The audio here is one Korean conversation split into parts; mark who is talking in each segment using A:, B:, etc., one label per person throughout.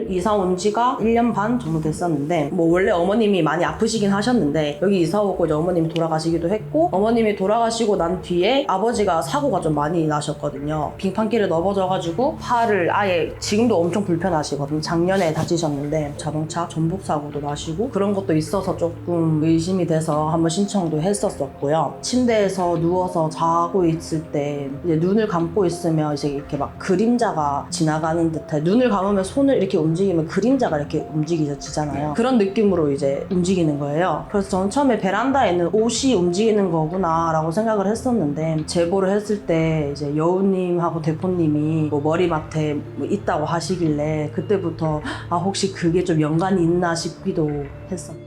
A: 여기를 이사 온 지가 1년 반 정도 됐었는데 뭐 원래 어머님이 많이 아프시긴 하셨는데 여기 이사 오고 이제 어머님이 돌아가시기도 했고 어머님이 돌아가시고 난 뒤에 아버지가 사고가 좀 많이 나셨거든요. 빙판길에 넘어져가지고 팔을 아예 지금도 엄청 불편하시거든요. 작년에 다치셨는데 자동차 전복 사고도 나시고 그런 것도 있어서 조금 의심이 돼서 한번 신청도 했었었고요. 침대에서 누워서 자고 있을 때 이제 눈을 감고 있으면 이제 이렇게 막 그림자가 지나가는 듯한 눈을 감으면 손을 이렇게 움직이면 그림자가 이렇게 움직이잖아요. 그런 느낌으로 이제 움직이는 거예요. 그래서 저는 처음에 베란다에는 옷이 움직이는 거구나 라고 생각을 했었는데 제보를 했을 때 이제 여우님하고 대포님이 뭐 머리맡에 뭐 있다고 하시길래 그때부터 아 혹시 그게 좀 연관이 있나 싶기도 했었어요.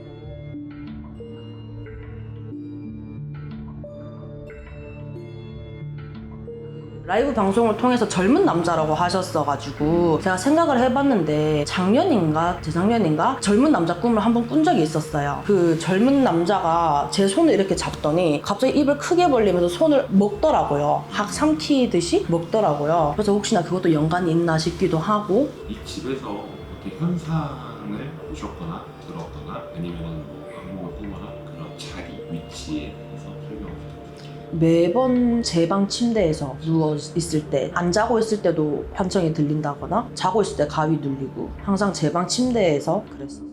A: 라이브 방송을 통해서 젊은 남자라고 하셨어가지고 제가 생각을 해봤는데 작년인가 재작년인가 젊은 남자 꿈을 한번 꾼 적이 있었어요. 그 젊은 남자가 제 손을 이렇게 잡더니 갑자기 입을 크게 벌리면서 손을 먹더라고요. 학 삼키듯이 먹더라고요. 그래서 혹시나 그것도 연관이 있나 싶기도 하고.
B: 이 집에서 어떻게 현상을 보셨거나 들었거나 아니면 뭐 악몽을 꾸거나 그런 자리, 위치에 대해서 설명 부탁드립니다.
A: 매번 제 방 침대에서 누워 있을 때, 안 자고 있을 때도 환청이 들린다거나 자고 있을 때 가위 눌리고 항상 제 방 침대에서 그랬어요.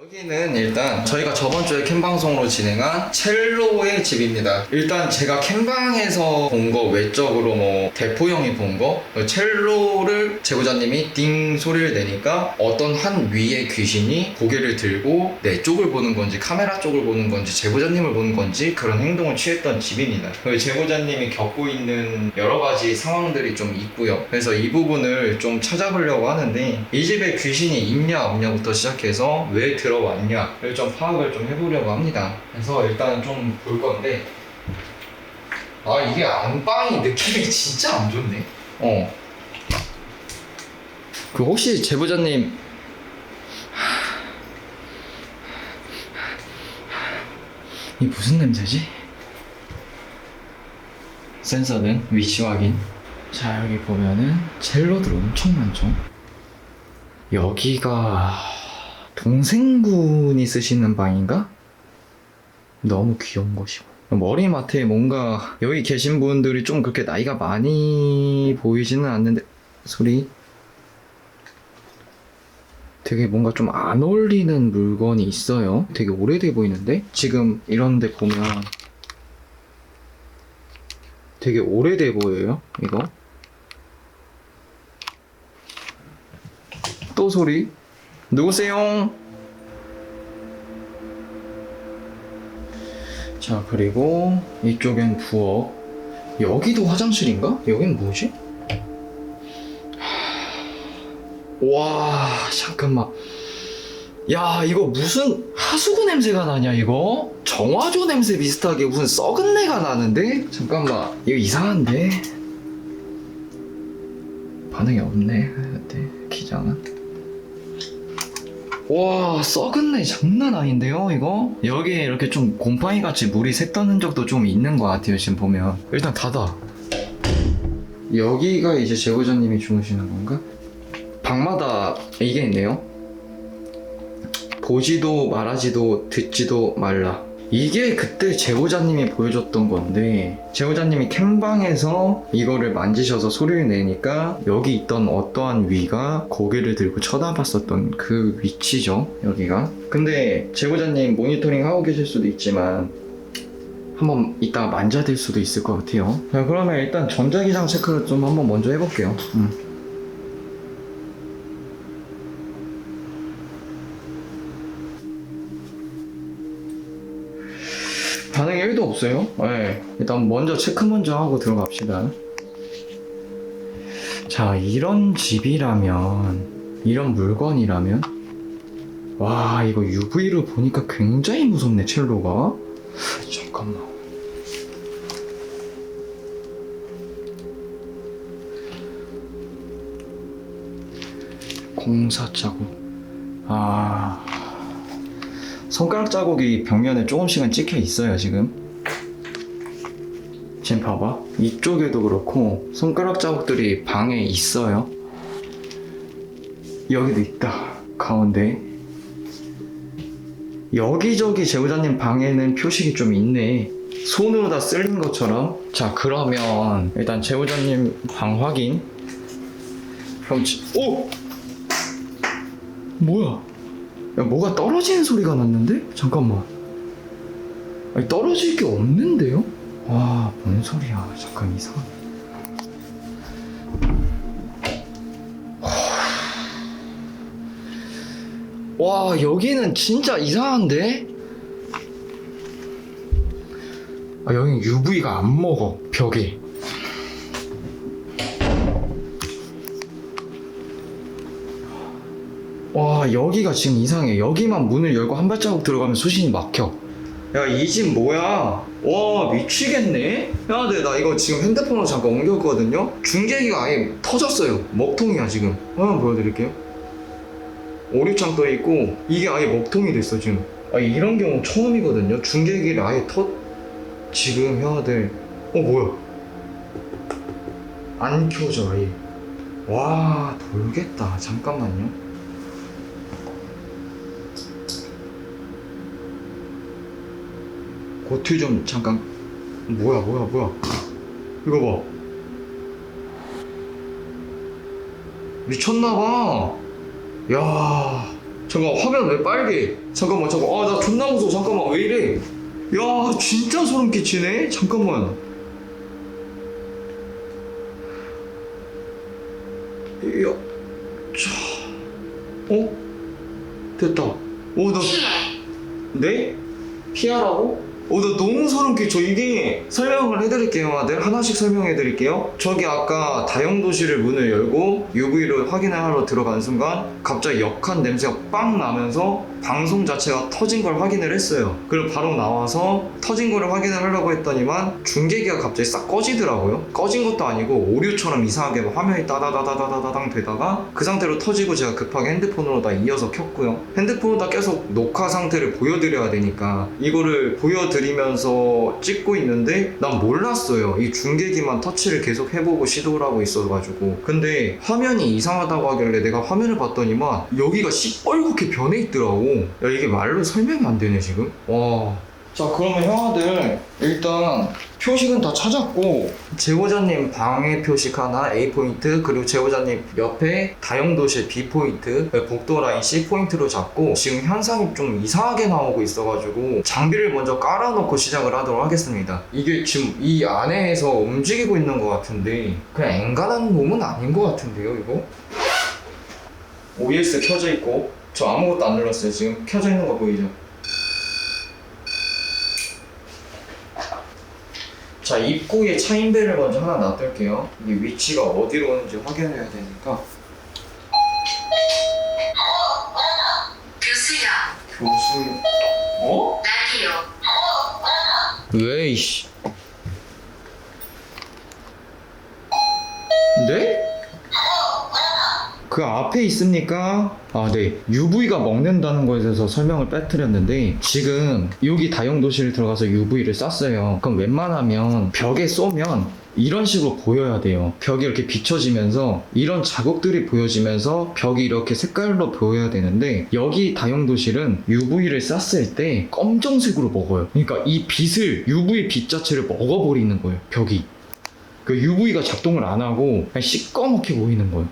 C: 여기는 일단 저희가 저번 주에 캠방송으로 진행한 첼로의 집입니다. 일단 제가 캠방에서 본 거 외적으로 뭐 대포 형이 본 거 첼로를 제보자님이 띵 소리를 내니까 어떤 한 위의 귀신이 고개를 들고 내 쪽을 보는 건지 카메라 쪽을 보는 건지 제보자님을 보는 건지 그런 행동을 취했던 집입니다. 제보자님이 겪고 있는 여러 가지 상황들이 좀 있고요. 그래서 이 부분을 좀 찾아보려고 하는데 이 집에 귀신이 있냐 없냐부터 시작해서 왜 들어왔냐를 좀 파악을 좀 해보려고 합니다. 그래서 일단 좀 볼 건데 아 이게 안방이 느낌이 진짜 안 좋네. 그 혹시 제보자님 이 무슨 냄새지? 센서는 위치 확인. 자 여기 보면은 첼로들 엄청 많죠. 여기가 동생분이 쓰시는 방인가? 너무 귀여운 것이고 머리맡에 뭔가 여기 계신 분들이 좀 그렇게 나이가 많이 보이지는 않는데 소리 되게 뭔가 좀 안 어울리는 물건이 있어요. 되게 오래돼 보이는데 지금 이런 데 보면 되게 오래돼 보여요. 이거 또 소리 누구세요? 자 그리고 이쪽엔 부엌. 여기도 화장실인가? 여긴 뭐지? 와 잠깐만 야 이거 무슨 하수구 냄새가 나냐 이거? 정화조 냄새 비슷하게 무슨 썩은 내가 나는데? 잠깐만 이거 이상한데? 반응이 없네. 기장은 와 썩은 내 장난 아닌데요 이거? 여기에 이렇게 좀 곰팡이 같이 물이 샜던 흔적도 좀 있는 것 같아요. 지금 보면 일단 닫아. 여기가 이제 제보자님이 주무시는 건가? 방마다 이게 있네요. 보지도 말하지도 듣지도 말라. 이게 그때 제보자님이 보여줬던 건데 제보자님이 캠방에서 이거를 만지셔서 소리를 내니까 여기 있던 어떠한 위가 고개를 들고 쳐다봤었던 그 위치죠 여기가. 근데 제보자님 모니터링 하고 계실 수도 있지만 한번 이따가 만져야 수도 있을 것 같아요. 자 그러면 일단 전자기장 체크를 좀 한번 먼저 해볼게요. 반응이 1도 없어요. 네. 일단 먼저 체크 먼저 하고 들어갑시다. 자 이런 집이라면 이런 물건이라면 와 이거 UV로 보니까 굉장히 무섭네 첼로가. 잠깐만 공사 자국. 손가락 자국이 벽면에 조금씩은 찍혀 있어요 지금. 지금 봐봐, 이쪽에도 그렇고 손가락 자국들이 방에 있어요. 여기도 있다, 가운데. 여기저기 제보자님 방에는 표식이 좀 있네, 손으로 다 쓸린 것처럼. 자, 그러면 일단 제보자님 방 확인. 그럼 오! 뭐야? 야, 뭐가 떨어지는 소리가 났는데? 잠깐만. 아니, 떨어질 게 없는데요? 와, 뭔 소리야. 잠깐 이상하네. 와, 여기는 진짜 이상한데? 여긴 UV가 안 먹어, 벽에. 와, 여기가 지금 이상해. 여기만 문을 열고 한 발자국 들어가면 수신이 막혀. 야, 이 집 뭐야? 와, 미치겠네? 야, 나 이거 지금 핸드폰으로 잠깐 옮겼거든요? 중계기가 아예 터졌어요. 먹통이야, 지금. 한번 보여드릴게요. 오류창 떠있고, 이게 아예 먹통이 됐어, 지금. 이런 경우 처음이거든요? 중계기를 아예 지금 형아들. 뭐야? 안 켜져, 아예. 와, 돌겠다. 잠깐만요. 고트 좀 잠깐. 뭐야 이거 봐. 미쳤나봐. 야, 잠깐, 화면 왜 빨개? 잠깐만. 나 존나 무서워. 잠깐만, 왜 이래? 야, 진짜 소름 끼치네. 잠깐만. 야, 됐다. 네? 피하라고? 나 너무 소름 끼쳐. 이게 설명을 해드릴게요, 아들. 하나씩 설명해드릴게요. 저기 아까 다용도실을 문을 열고 UV를 확인을 하러 들어간 순간 갑자기 역한 냄새가 빵 나면서 방송 자체가 터진 걸 확인을 했어요. 그리고 바로 나와서 터진 거를 확인을 하려고 했더니만 중계기가 갑자기 싹 꺼지더라고요. 꺼진 것도 아니고 오류처럼 이상하게 화면이 따다다다다다당 되다가 그 상태로 터지고, 제가 급하게 핸드폰으로 다 이어서 켰고요. 핸드폰으로 다 계속 녹화 상태를 보여드려야 되니까 이거를 보여드리면서 찍고 있는데 난 몰랐어요. 이 중계기만 터치를 계속 해보고 시도를 하고 있어가지고. 근데 화면이 이상하다고 하길래 내가 화면을 봤더니만 여기가 시뻘겋게 변해 있더라고. 야, 이게 말로 설명이 안 되네 지금. 와. 자, 그러면 형아들 일단 표식은 다 찾았고, 제보자님 방의 표식 하나 A포인트, 그리고 제보자님 옆에 다용도실 B포인트, 복도 라인 C포인트로 잡고, 지금 현상이 좀 이상하게 나오고 있어가지고 장비를 먼저 깔아놓고 시작을 하도록 하겠습니다. 이게 지금 이 안에서 움직이고 있는 것 같은데 그냥 앵간한 몸은 아닌 것 같은데요, 이거? OBS 켜져 있고 저 아무것도 안 눌렀어요. 지금 켜져 있는 거 보이죠? 자, 입구에 차인벨을 먼저 하나 놔둘게요. 이게 위치가 어디로 오는지 확인해야 되니까. 교수요. 라디오. 왜, 이씨. 네? 그 앞에 있습니까? 네. UV가 먹는다는 거에 대해서 설명을 빼뜨렸는데, 지금 여기 다용도실 들어가서 UV를 쐈어요. 그럼 웬만하면 벽에 쏘면 이런 식으로 보여야 돼요. 벽이 이렇게 비춰지면서 이런 자국들이 보여지면서 벽이 이렇게 색깔로 보여야 되는데, 여기 다용도실은 UV를 쐈을 때 검정색으로 먹어요. 그러니까 이 빛을, UV 빛 자체를 먹어버리는 거예요, 벽이. 그 UV가 작동을 안 하고 그냥 시꺼멓게 보이는 거예요.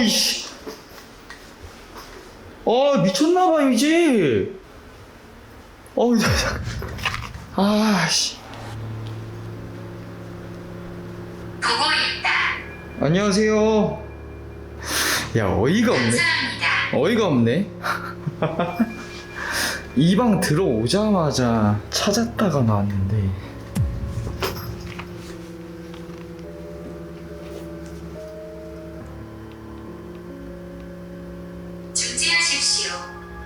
C: 이씨. 미쳤나봐, 이제. 씨.
D: 보고 있다.
C: 안녕하세요. 야, 어이가 없네.
D: 감사합니다.
C: 어이가 없네. 이 방 들어오자마자 찾았다가 나왔는데.
D: 중지하십시오.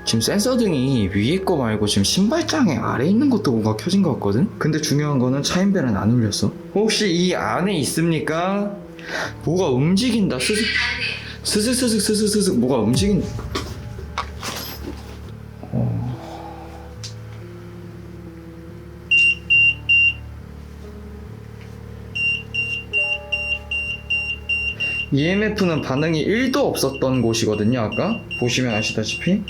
C: 지금 센서 등이 위에 거 말고 지금 신발장에 아래 있는 것도 뭔가 켜진 것 같거든? 근데 중요한 거는 차인벨은 안 울렸어. 혹시 이 안에 있습니까? 뭐가 움직인다. 스스스스스스스스 뭐가 움직인다. EMF는 반응이 1도 없었던 곳이거든요. 아까 보시면 아시다시피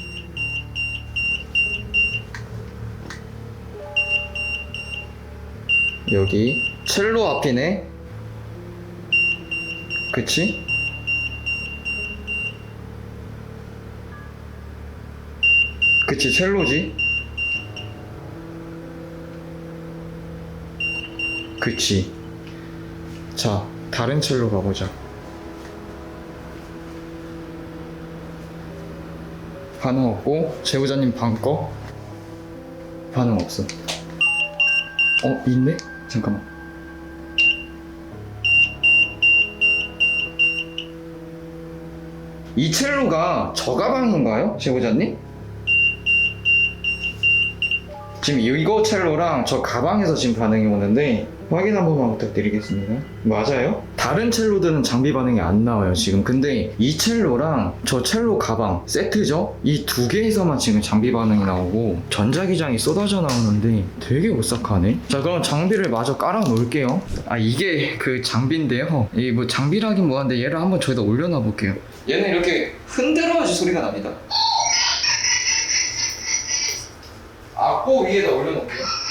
C: 여기 첼로 앞이네. 그치? 그치 첼로지. 그치. 자 다른 첼로 가보자. 반응 없고 제보자님 방거 반응 없어. 있네? 잠깐만. 이 첼로가 저 가방인가요? 제보자님? 지금 이거 첼로랑 저 가방에서 지금 반응이 오는데 확인 한 번만 부탁드리겠습니다. 맞아요? 다른 첼로들은 장비 반응이 안 나와요 지금. 근데 이 첼로랑 저 첼로 가방 세트죠? 이 두 개에서만 지금 장비 반응이 나오고 전자기장이 쏟아져 나오는데 되게 오싹하네. 자 그럼 장비를 마저 깔아 놓을게요. 이게 그 장비인데요. 이 뭐 장비라긴 뭐한데 얘를 한번 저기다 올려놔 볼게요. 얘는 이렇게 흔들어야지 소리가 납니다. 악보 위에다 올려놓을게요.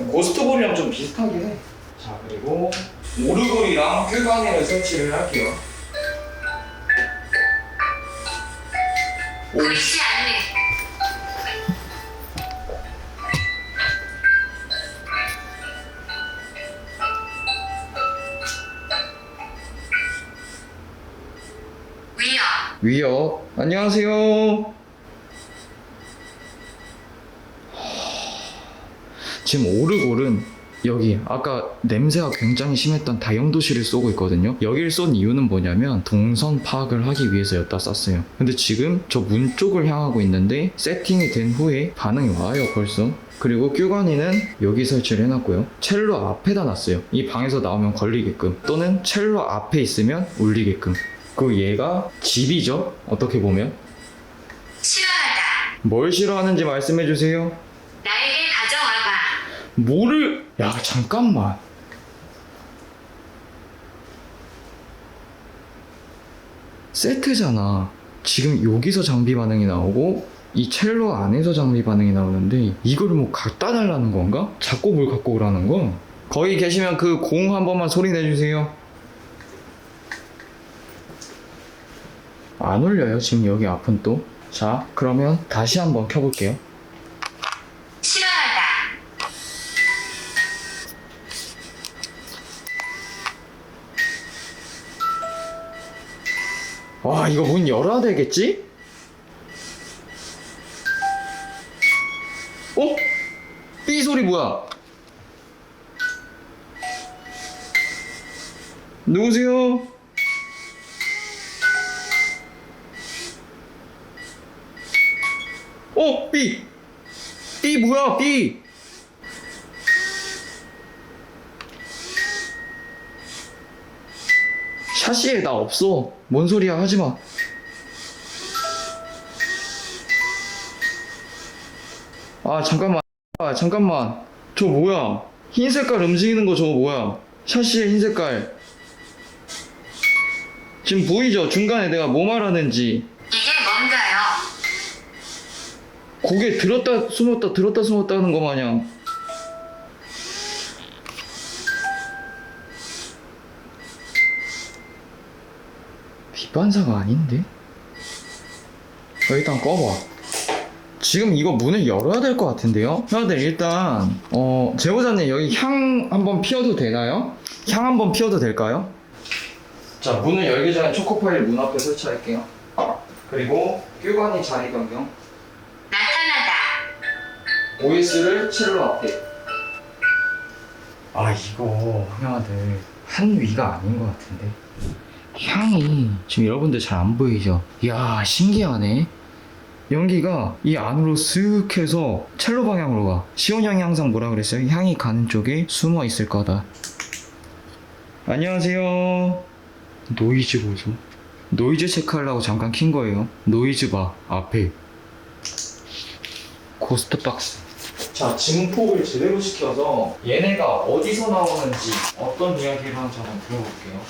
C: 고스트볼이랑 좀 비슷하긴 해. 자 그리고 오르골이랑 큐바네를 설치를 할게요.
D: 보이지 않는
C: 위협. 안녕하세요. 지금 오르골은 여기 아까 냄새가 굉장히 심했던 다용도실을 쏘고 있거든요. 여기를 쏜 이유는 뭐냐면 동선 파악을 하기 위해서였다 쐈어요. 근데 지금 저 문 쪽을 향하고 있는데 세팅이 된 후에 반응이 와요 벌써. 그리고 큐관이는 여기 설치를 해놨고요. 첼로 앞에다 놨어요. 이 방에서 나오면 걸리게끔 또는 첼로 앞에 있으면 울리게끔. 그리고 얘가 집이죠 어떻게 보면.
D: 싫어하다.
C: 뭘 싫어하는지 말씀해주세요.
D: 나에게 가져와봐.
C: 뭐를... 야 잠깐만. 세트잖아. 지금 여기서 장비 반응이 나오고 이 첼로 안에서 장비 반응이 나오는데 이거를 뭐 갖다 달라는 건가? 자꾸 뭘 갖고 오라는 거? 거기 계시면 그 공 한 번만 소리 내주세요. 안 울려요 지금 여기 앞은 또. 자 그러면 다시 한번 켜볼게요.
D: 싫어하다.
C: 와 이거 문 열어야 되겠지? 삐 소리 뭐야? 누구세요? 삐! 삐 뭐야 삐! 샤시에 나 없어. 뭔 소리야 하지마. 잠깐만. 저 뭐야? 흰 색깔 움직이는 거 저거 뭐야? 샤시의 흰 색깔. 지금 보이죠? 중간에 내가 뭐 말하는지.
D: 이게 뭔가요?
C: 고개 들었다 숨었다 하는 거 마냥. 빛반사가 아닌데? 일단 꺼봐. 지금 이거 문을 열어야 될 것 같은데요? 형들 일단 제보자님 여기 향 한번 피워도 되나요? 향 한번 피워도 될까요? 자 문을 열기 전에 초코파일 문 앞에 설치할게요. 그리고 큐관이 자리 변경.
D: 나타나다.
C: OS를 첼로 앞에. 이거 형아들 한 위가 아닌 것 같은데 향이 지금 여러분들 잘 안 보이죠? 이야 신기하네. 연기가 이 안으로 쓱 해서 첼로 방향으로 가. 시온 형이 항상 뭐라 그랬어요? 향이 가는 쪽에 숨어 있을 거다. 안녕하세요. 노이즈 보소. 노이즈 체크하려고 잠깐 킨 거예요. 노이즈 바 앞에 고스트 박스. 자, 증폭을 제대로 시켜서 얘네가 어디서 나오는지 어떤 이야기를 하는지 한번 들어볼게요.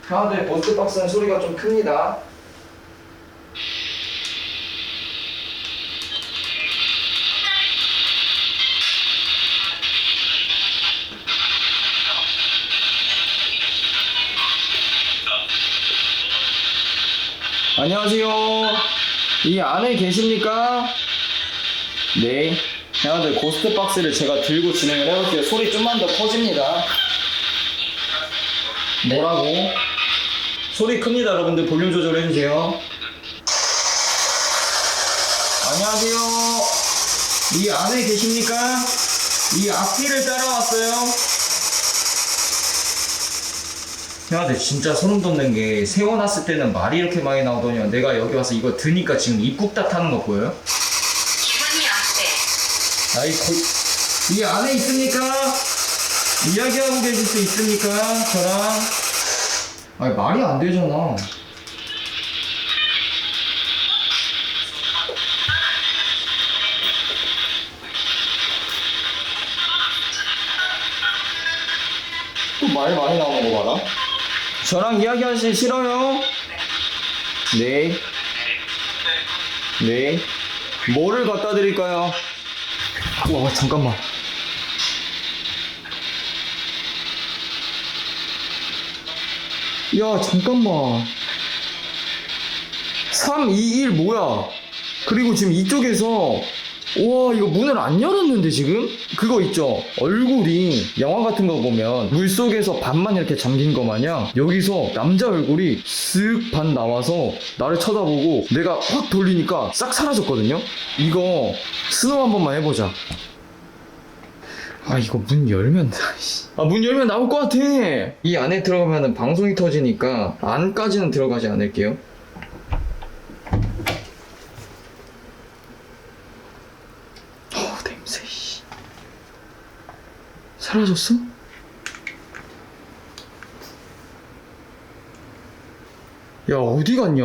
C: 하나들 고스트 박스는 소리가 좀 큽니다. 안녕하세요. 이 안에 계십니까? 네. 형아들 고스트 박스를 제가 들고 진행을 해볼게요. 소리 좀만 더 커집니다. 뭐라고? 소리 큽니다. 여러분들 볼륨 조절해주세요. 안녕하세요. 이 안에 계십니까? 이 앞뒤를 따라왔어요. 형아들 진짜 소름 돋는 게 세워놨을 때는 말이 이렇게 많이 나오더니 내가 여기 와서 이거 드니까 지금 입국다 타는 거 보여요?
D: 기분이 어때?
C: 아이 이 안에 있습니까? 이야기하고 계실 수 있습니까? 저랑 아니 말이 안 되잖아. 또 말 많이 나오는 거 봐라. 저랑 이야기하시기 싫어요? 네. 네. 뭐를 갖다 드릴까요? 와, 잠깐만. 야, 잠깐만. 3, 2, 1 뭐야? 그리고 지금 이쪽에서 우와, 이거 문을 안 열었는데 지금? 그거 있죠? 얼굴이 영화 같은 거 보면 물속에서 반만 이렇게 잠긴 거 마냥 여기서 남자 얼굴이 쓱 반 나와서 나를 쳐다보고 내가 확 돌리니까 싹 사라졌거든요? 이거 스노우 한 번만 해보자. 아, 이거 문 열면 문 열면 나올 것 같아. 이 안에 들어가면 방송이 터지니까 안까지는 들어가지 않을게요. 냄새. 사라졌어? 야, 어디 갔냐?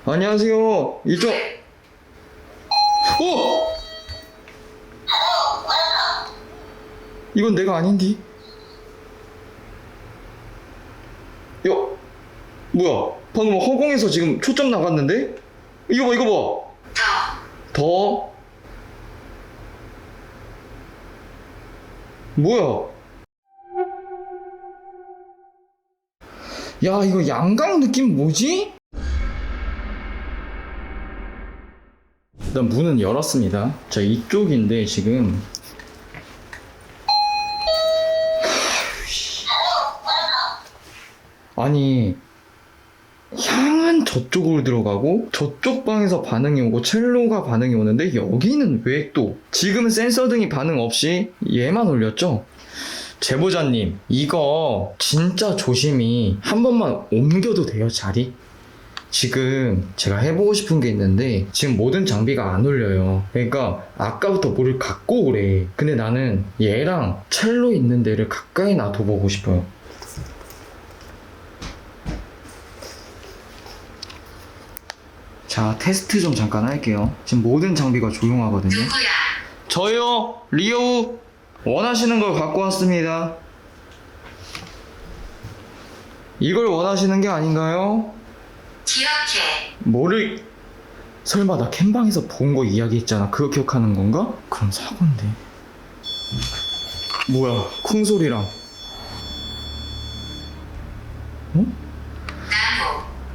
C: 안녕하세요. 이쪽. 이건 내가 아닌디? 야, 뭐야? 방금 허공에서 지금 초점 나갔는데? 이거 봐, 이거 봐. 더? 뭐야? 야, 이거 양강 느낌 뭐지? 일단 문은 열었습니다. 자, 이쪽인데 지금 아니 향은 저쪽으로 들어가고 저쪽 방에서 반응이 오고 첼로가 반응이 오는데 여기는 왜 또 지금은 센서 등이 반응 없이 얘만 올렸죠? 제보자님, 이거 진짜 조심히 한 번만 옮겨도 돼요, 자리? 지금 제가 해보고 싶은 게 있는데 지금 모든 장비가 안 올려요. 그러니까 아까부터 뭐를 갖고 오래. 근데 나는 얘랑 첼로 있는 데를 가까이 놔둬보고 싶어요. 자, 테스트 좀 잠깐 할게요. 지금 모든 장비가 조용하거든요.
D: 누구야?
C: 저요, 리오. 원하시는 걸 갖고 왔습니다. 이걸 원하시는 게 아닌가요?
D: 기억해.
C: 뭐를 설마 나 캠방에서 본 거 이야기했잖아. 그거 기억하는 건가? 그럼 사고인데. 뭐야, 쿵 소리랑. 어?
D: 나무.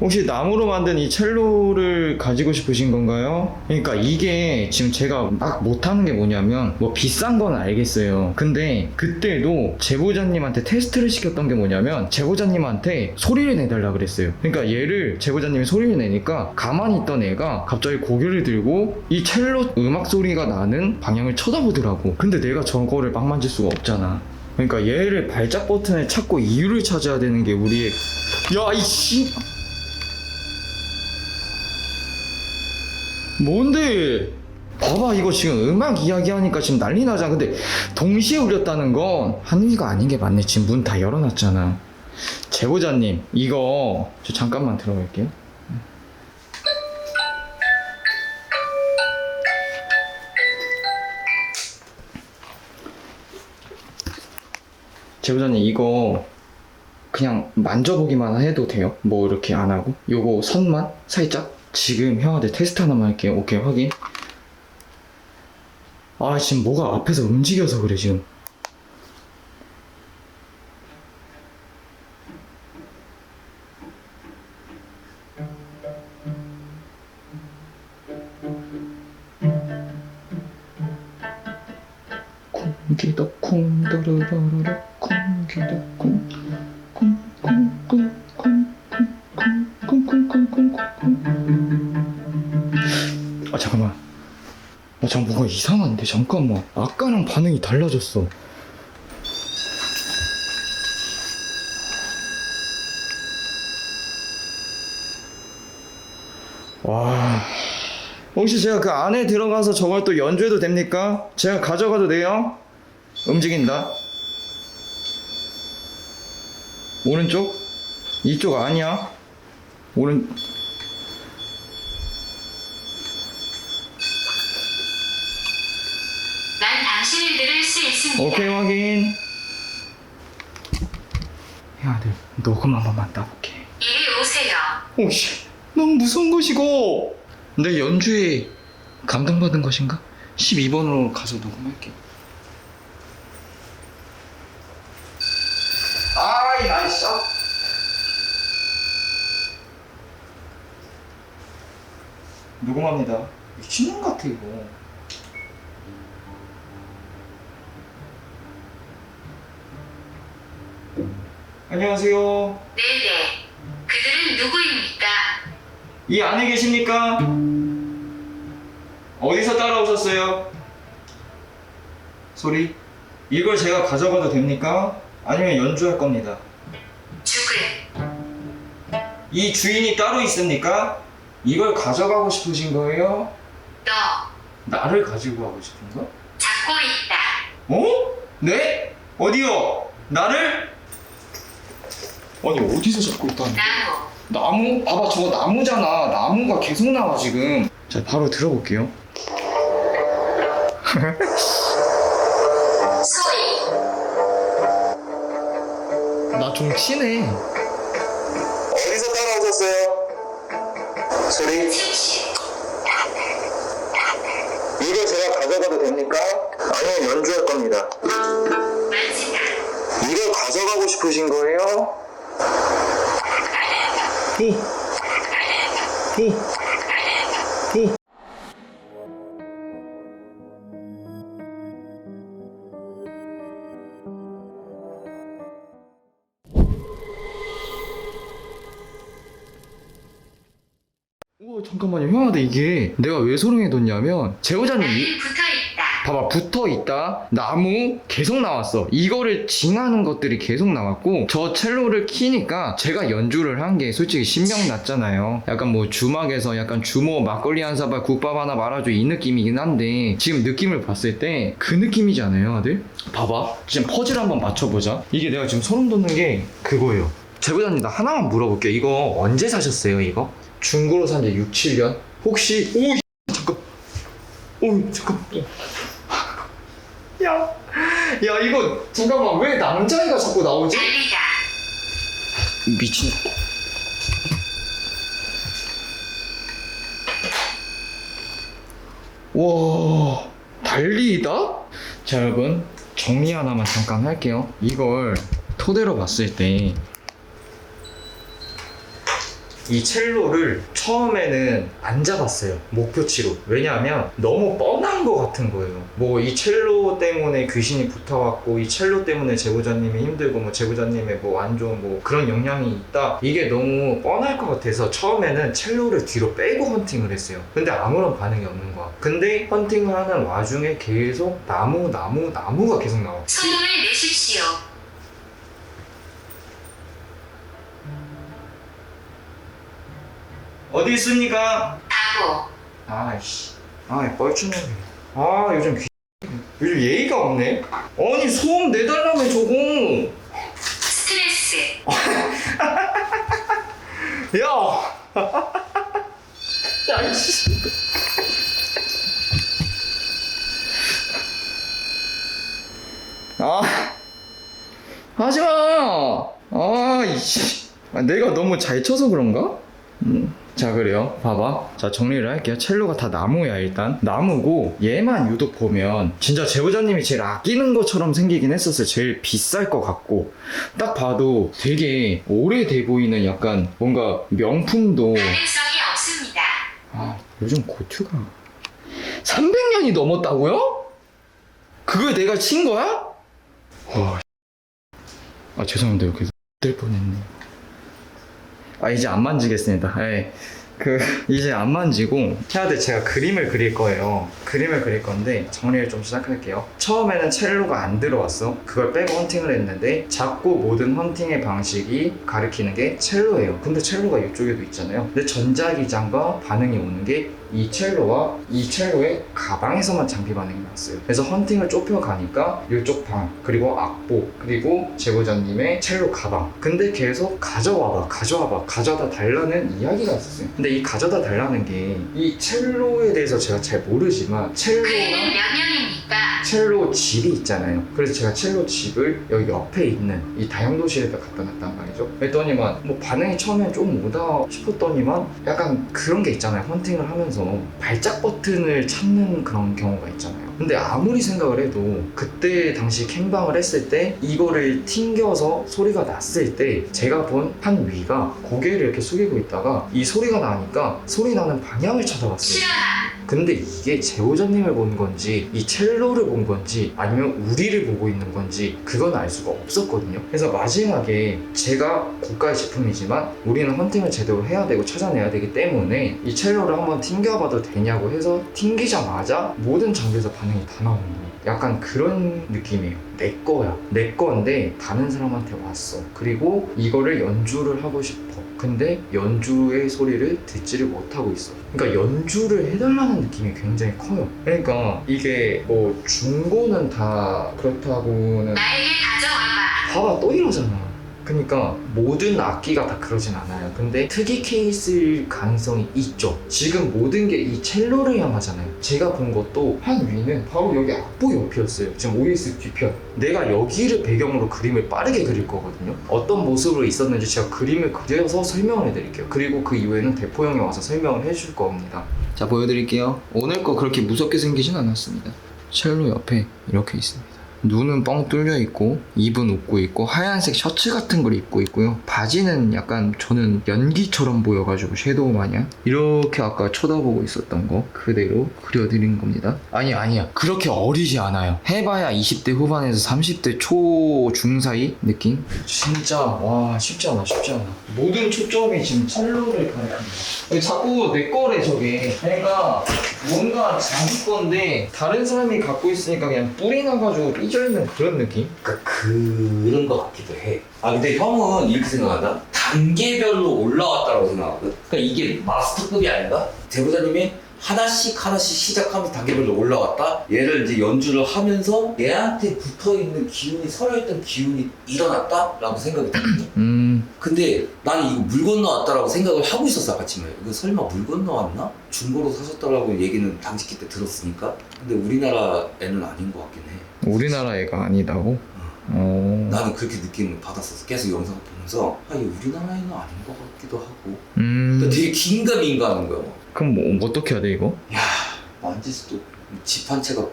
C: 혹시 나무로 만든 이 첼로를 가지고 싶으신 건가요? 그러니까 이게 지금 제가 막 못하는 게 뭐냐면 뭐 비싼 건 알겠어요. 근데 그때도 제보자님한테 테스트를 시켰던 게 뭐냐면 제보자님한테 소리를 내달라 그랬어요. 그러니까 얘를 제보자님이 소리를 내니까 가만히 있던 애가 갑자기 고개를 들고 이 첼로 음악 소리가 나는 방향을 쳐다보더라고. 근데 내가 저거를 막 만질 수가 없잖아. 그러니까 얘를 발작 버튼을 찾고 이유를 찾아야 되는 게 우리의 야, 이씨. 뭔데? 봐봐, 이거 지금 음악 이야기하니까 지금 난리 나잖아. 근데 동시에 울렸다는 건 한위가 아닌 게 맞네. 지금 문 다 열어놨잖아. 제보자님, 이거 저 잠깐만 들어갈게요. 제보자님, 이거 그냥 만져보기만 해도 돼요? 뭐 이렇게 안 하고? 요거 선만 살짝? 지금 형한테 테스트 하나만 할게요. 오케이, 확인. 아, 지금 뭐가 앞에서 움직여서 그래, 지금. 콩기다 콩 다르다르르 콩기다 콩콩콩콩콩콩콩콩콩콩콩콩. 아, 잠깐만. 잠깐 뭔가 이상한데? 잠깐만. 아까랑 반응이 달라졌어. 와. 혹시 제가 그 안에 들어가서 저걸 또 연주해도 됩니까? 제가 가져가도 돼요? 움직인다. 오른쪽? 이쪽 아니야. 오른.
D: 난 당신을 들을 수 있습니다.
C: 오케이, 확인. 야, 네, 녹음 한 번만 따볼게.
D: 이리 오세요.
C: 오씨, 너무 무서운 것이고. 내 연주에 감동받은 것인가? 12번으로 가서 녹음할게. 아이, 나이스. 녹음합니다. 미친놈 같아, 이거. 안녕하세요.
D: 네네. 그들은 누구입니까?
C: 이 안에 계십니까? 어디서 따라오셨어요? 소리? 이걸 제가 가져가도 됩니까? 아니면 연주할 겁니다.
D: 죽을.
C: 이 주인이 따로 있습니까? 이걸 가져가고 싶으신 거예요?
D: 너.
C: 나를 가지고 가고 싶은 거?
D: 잡고 있다.
C: 어? 네? 어디요? 나를? 아니, 어디서 잡고 있다는 거야?
D: 나무.
C: 나무? 봐봐, 저거 나무잖아. 나무가 계속 나와 지금. 자, 바로 들어볼게요.
D: 소리.
C: 나 좀 친해. 어디서 따라오셨어요? 소리?
D: 침실.
C: 이거 제가 가져가도 됩니까? 아니면 연주할 겁니다.
D: 만지다.
C: 이걸 가져가고 싶으신 거예요? 오! 오! 오! 오, 잠깐만요. 형아들, 이게 내가 왜 소름이 돋냐면 제보자님
D: 나는 붙어있다.
C: 봐봐, 붙어있다. 나무 계속 나왔어. 이거를 징하는 것들이 계속 나왔고, 저 첼로를 키니까 제가 연주를 한 게 솔직히 신명났잖아요. 약간 뭐 주막에서 약간 주모 막걸리 한 사발 국밥 하나 말아줘 이 느낌이긴 한데, 지금 느낌을 봤을 때 그 느낌이잖아요, 아들. 봐봐, 지금 퍼즐 한번 맞춰보자. 이게 내가 지금 소름 돋는 게 그거예요. 제보자님, 나 하나만 물어볼게요. 이거 언제 사셨어요, 이거? 중고로 산 지 6, 7년? 혹시 오, 잠깐. 오, 잠깐. 야, 이거 잠깐만, 왜 남자애가 자꾸 나오지?
D: 달리다.
C: 미친. 와, 달리다? 자, 여러분, 정리 하나만 잠깐 할게요. 이걸 토대로 봤을 때 이 첼로를 처음에는 안 잡았어요, 목표치로. 왜냐하면 너무 뻔한 것 같은 거예요. 뭐 이 첼로 때문에 귀신이 붙어왔고, 이 첼로 때문에 제보자님이 힘들고, 뭐 제보자님의 뭐 안 좋은 뭐 그런 영향이 있다, 이게 너무 뻔할 것 같아서 처음에는 첼로를 뒤로 빼고 헌팅을 했어요. 근데 아무런 반응이 없는 거야. 근데 헌팅을 하는 와중에 계속 나무가 계속 나와.
D: 소음을 내십시오.
C: 어디 있습니까?
D: 바보.
C: 아이씨. 뻘쭘해. 요즘 예의가 없네. 아니, 소음 내달라며, 저거.
D: 스트레스.
C: 야! 야, 씨. 하지마! 이씨. 내가 너무 잘 쳐서 그런가? 자, 그래요. 봐봐. 자, 정리를 할게요. 첼로가 다 나무야, 일단. 나무고, 얘만 유독 보면, 진짜 제보자님이 제일 아끼는 것처럼 생기긴 했었어요. 제일 비쌀 것 같고. 딱 봐도 되게 오래돼 보이는 약간 뭔가 명품도.
D: 가능성이 없습니다.
C: 요즘 고추가 300년이 넘었다고요? 그걸 내가 친 거야? 와. 죄송합니다. 이렇게 뜰 뻔했네. 이제 안 만지겠습니다. 이제 안 만지고 해야돼. 제가 그림을 그릴 거예요. 그림을 그릴 건데 정리를 좀 시작할게요. 처음에는 첼로가 안 들어왔어. 그걸 빼고 헌팅을 했는데 자꾸 모든 헌팅의 방식이 가리키는 게 첼로예요. 근데 첼로가 이쪽에도 있잖아요. 근데 전자기장과 반응이 오는 게 이 첼로와 이 첼로의 가방에서만 장비 반응이 나왔어요. 그래서 헌팅을 좁혀가니까 이쪽 방, 그리고 악보, 그리고 제보자님의 첼로 가방. 근데 계속 가져다 달라는 이야기가 있었어요. 근데 이 가져다 달라는 게 이 첼로에 대해서 제가 잘 모르지만
D: 그이는
C: 첼로가
D: 몇 년입니까?
C: 첼로 집이 있잖아요. 그래서 제가 첼로 집을 여기 옆에 있는 이 다용도실에다 갖다 놨단 말이죠. 그랬더니만 뭐 반응이 처음엔 좀 오다 싶었더니만 약간 그런 게 있잖아요. 헌팅을 하면서 발작 버튼을 찾는 그런 경우가 있잖아요. 근데 아무리 생각을 해도 그때 당시 캠방을 했을 때 이거를 튕겨서 소리가 났을 때 제가 본 한 위가 고개를 이렇게 숙이고 있다가 이 소리가 나니까 소리 나는 방향을 찾아봤어요.
D: 싫어라.
C: 근데 이게 제보자님을 본 건지 이 첼로를 본 건지 아니면 우리를 보고 있는 건지 그건 알 수가 없었거든요. 그래서 마지막에 제가 고가의 제품이지만 우리는 헌팅을 제대로 해야 되고 찾아내야 되기 때문에 이 첼로를 한번 튕겨봐도 되냐고 해서 튕기자마자 모든 장비에서 반응이 다 나오는 거예요. 약간 그런 느낌이에요. 내 거야. 내 건데 다른 사람한테 왔어. 그리고 이거를 연주를 하고 싶어. 근데 연주의 소리를 듣지를 못하고 있어. 그러니까 연주를 해달라는 느낌이 굉장히 커요. 그러니까 이게 뭐 중고는 다 그렇다고는
D: 나에게 가져와봐.
C: 봐봐 또 이러잖아. 그러니까 모든 악기가 다 그러진 않아요. 근데 특이 케이스일 가능성이 있죠. 지금 모든 게 이 첼로를 향하잖아요. 제가 본 것도 한 위는 바로 여기 악보 옆이었어요. 지금 OS 뒤편. 내가 여기를 배경으로 그림을 빠르게 그릴 거거든요. 어떤 모습으로 있었는지 제가 그림을 그려서 설명을 해드릴게요. 그리고 그 이후에는 대포 형이 와서 설명을 해줄 겁니다. 자, 보여드릴게요. 오늘 거 그렇게 무섭게 생기진 않았습니다. 첼로 옆에 이렇게 있습니다. 눈은 뻥 뚫려 있고 입은 웃고 있고 하얀색 셔츠 같은 걸 입고 있고요. 바지는 약간 저는 연기처럼 보여가지고 섀도우 마냥 이렇게 아까 쳐다보고 있었던 거 그대로 그려드린 겁니다. 아니야 그렇게 어리지 않아요. 해봐야 20대 후반에서 30대 초중 사이 느낌? 진짜 와 쉽지 않아. 모든 초점이 지금 첼로를 가리킵니다. 자꾸 내 거래 저게. 그러니까 뭔가 자기 건데 다른 사람이 갖고 있으니까 그냥 뿌리 나가지고 삐져있는 그런 느낌?
E: 그러니까 그런 것 같기도 해. 근데 형은 이렇게 생각한다? 단계별로 올라왔다고 생각하거든? 그러니까 이게 마스터급이 아닌가? 제보자님이 하나씩 시작하면서 단계별로 올라왔다? 얘를 이제 연주를 하면서 얘한테 붙어있는 기운이, 서려있던 기운이 일어났다? 라고 생각이 들거든. 근데 나는 이거 물 건너왔다라고 생각을 하고 있었어, 아침에. 이거 설마 물 건너왔나? 중고로 사셨다라고 얘기는 당직기 때 들었으니까. 근데 우리나라 애는 아닌 것 같긴 해.
C: 우리나라 애가 아니다고?
E: 나는 그렇게 느낌을 받았었어. 계속 영상을 보면서 이게 우리나라 애는 아닌 것 같기도 하고. 되게 긴가민가하는 거야.
C: 그럼 뭐 어떻게 해야 돼 이거?
E: 야, 만질 수도 집 한 채가.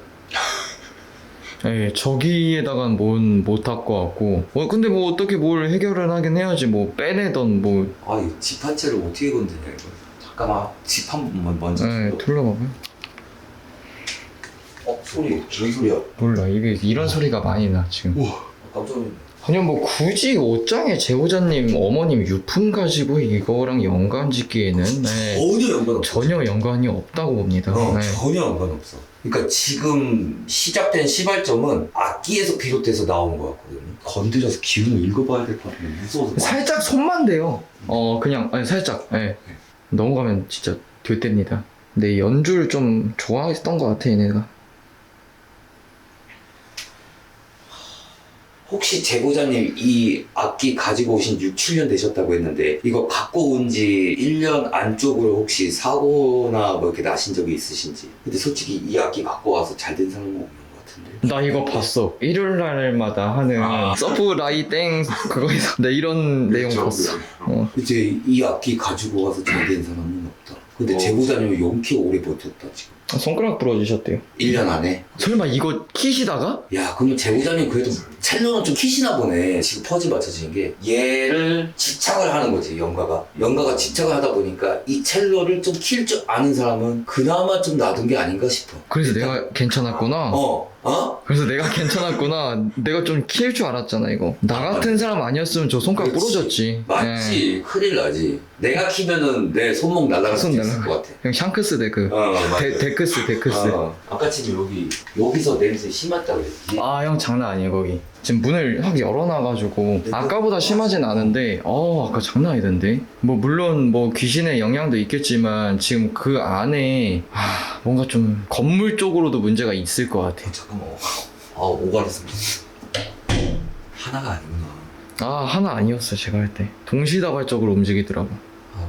C: 저기에다간 못 할 것 같고. 근데 뭐 어떻게 뭘 해결을 하긴 해야지. 뭐 빼내던 뭐.
E: 이 집 한 채를 어떻게 건드냐 이거. 잠깐만, 집 한 번만 먼저.
C: 둘러봐봐요.
E: 소리, 저기 소리야.
C: 몰라, 이게 이런 소리가 많이 나 지금.
E: 우와, 깜짝 놀랐네.
C: 아니요, 뭐 굳이 옷장에 제보자님 어머님 유품 가지고 이거랑 연관 짓기에는
E: 전혀 연관 없어.
C: 전혀 연관이 없다고 봅니다.
E: 전혀 연관 없어. 그러니까 지금 시작된 시발점은 악기에서 비롯돼서 나온 것 같거든요. 건드려서 기운을 읽어봐야 될 것 같은데 무서워서.
C: 살짝 손만 대요. 그냥 살짝. 넘어가면 진짜 될 때입니다. 근데 연주를 좀 좋아했던 것 같아 얘네가.
E: 혹시 제보자님 이 악기 가지고 오신 6, 7년 되셨다고 했는데 이거 갖고 온 지 1년 안쪽으로 혹시 사고나 뭐 이렇게 나신 적이 있으신지. 근데 솔직히 이 악기 갖고 와서 잘 된 사람은 없는 것 같은데.
C: 나 이거 봤어. 일요일 날마다 하는 서브 라이 땡 그거에서 나 이런 내용 봤어.
E: 이제 이 악기 가지고 와서 잘 된 사람은 없다. 근데 제보자님은 용키 오래 버텼다 지금.
C: 손가락 부러지셨대요.
E: 1년 안에.
C: 설마 이거 키시다가?
E: 야, 그러면 제보자님 그래도 첼로는 좀 키시나 보네. 지금 퍼즐 맞춰지는 게 얘를 집착을 하는 거지, 영가가 집착을 하다 보니까 이 첼로를 좀 킬 줄 아는 사람은 그나마 좀 놔둔 게 아닌가 싶어.
C: 그래서 내가 괜찮았구나. 그래서 내가 괜찮았구나. 내가 좀 키울 줄 알았잖아 이거. 나 같은 사람 아니었으면 저 손가락
E: 그렇지.
C: 부러졌지.
E: 맞지. 큰일 나지. 내가 키면은 내 손목 날아갈 수 있을 것 같아.
C: 그냥 샹크스 데크.
E: 맞아.
C: 데크스.
E: 아까 지금 여기서 냄새 심했다고 그랬지.
C: 아 형 장난 아니에요 거기. 지금 문을 확 열어놔가지고 아까보다 심하진 않은데 아까 장난 아니던데. 뭐 물론 뭐 귀신의 영향도 있겠지만 지금 그 안에 뭔가 좀 건물 쪽으로도 문제가 있을 것 같아.
E: 잠깐만. 오가리습니다. 하나가 아니구나.
C: 하나 아니었어 제가 할 때. 동시다발적으로 움직이더라고.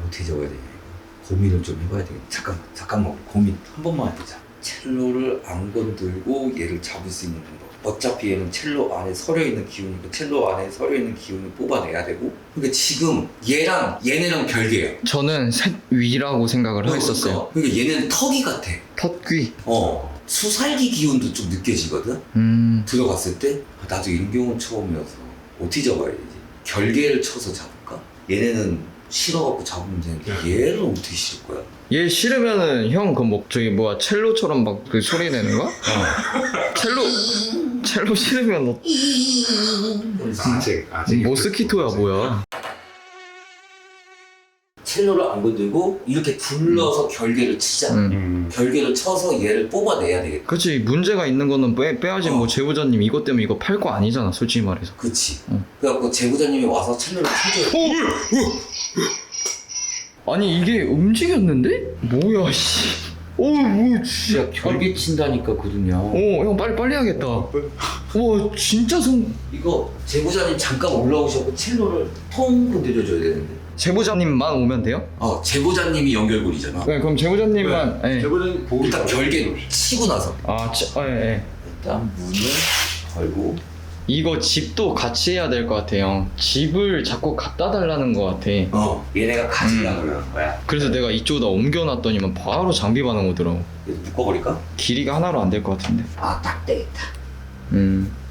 E: 어떻게 적어야 되냐 이거. 고민을 좀 해봐야 되겠다. 잠깐만 고민 한 번만 해보자. 첼로를 안 건들고 얘를 잡을 수 있는 방법. 어차피 얘는 첼로 안에 서려있는 기운이고 첼로 안에 서려있는 기운을 뽑아내야 되고. 그러니까 지금 얘랑 얘네랑 별개야.
C: 저는 셋 위라고 생각을 했었어요.
E: 그러니까 얘는 턱이 같아.
C: 턱귀.
E: 수살기 기운도 좀 느껴지거든. 들어갔을 때 나도 이런 경우는 처음이어서 어떻게 잡아야 되지? 결계를 쳐서 잡을까? 얘네는 실어갖고 잡으면 되는데 얘를 어떻게 실을 거야?
C: 얘 싫으면은 형 그 뭐 저기 뭐야 첼로처럼 막 그 소리 내는 거야? 첼로 싫으면 너
B: 아직
C: 모스키토야 뭐야?
E: 첼로를 안 건들고 이렇게 둘러서 결계를 치자. 결계를 쳐서 얘를 뽑아내야 되겠다.
C: 그치 문제가 있는 거는 빼야지. 뭐 제보자님 이것 때문에 이거 팔 거 아니잖아 솔직히 말해서.
E: 그치. 그래갖고 제보자님이 와서 첼로를 쳐줘야 돼.
C: 아니 이게 움직였는데? 뭐야 씨. 뭐
E: 진짜 결계 친다니까 거든요.
C: 형 빨리 해야겠다. 진짜
E: 이거 제보자님 잠깐 올라오셔서 첼로를 통 건드려줘야 되는데.
C: 제보자님만 오면 돼요?
E: 제보자님이 연결고리잖아.
C: 네 그럼 제보자님만. 네.
B: 제보자님 보고
E: 일단 결계 치고 나서
C: 예.
E: 일단 문을 걸고.
C: 이거 집도 같이 해야 될 것 같아요. 집을 자꾸 갖다 달라는 것 같아.
E: 얘네가 가지려고 그러는 거야.
C: 그래서 내가 이쪽에다 옮겨놨더니만 바로 장비 반응 오더라고.
E: 얘도 묶어버릴까?
C: 길이가 하나로 안 될 것 같은데.
E: 딱 되겠다.